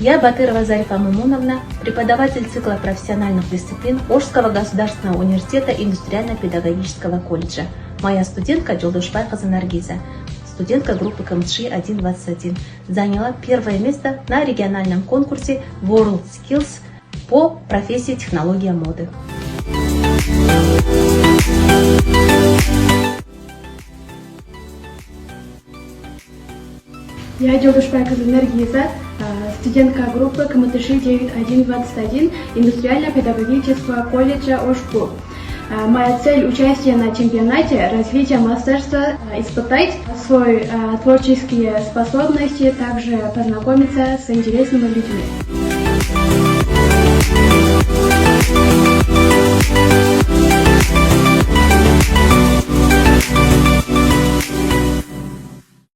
Я Батырова Зарифа Мамуновна, преподаватель цикла профессиональных дисциплин Ошского государственного университета индустриально-педагогического колледжа. Моя студентка Джолдушбайқызы Наргиза, студентка группы КМШИ 121, заняла первое место на региональном конкурсе World Skills по профессии технология моды. Я Джолдушбайқызы Наргиза, студентка группы КМТШ 9121 индустриально-педагогического колледжа ОШКУ. Моя цель участия на чемпионате – развитие мастерства, испытать свои творческие способности, также познакомиться с интересными людьми.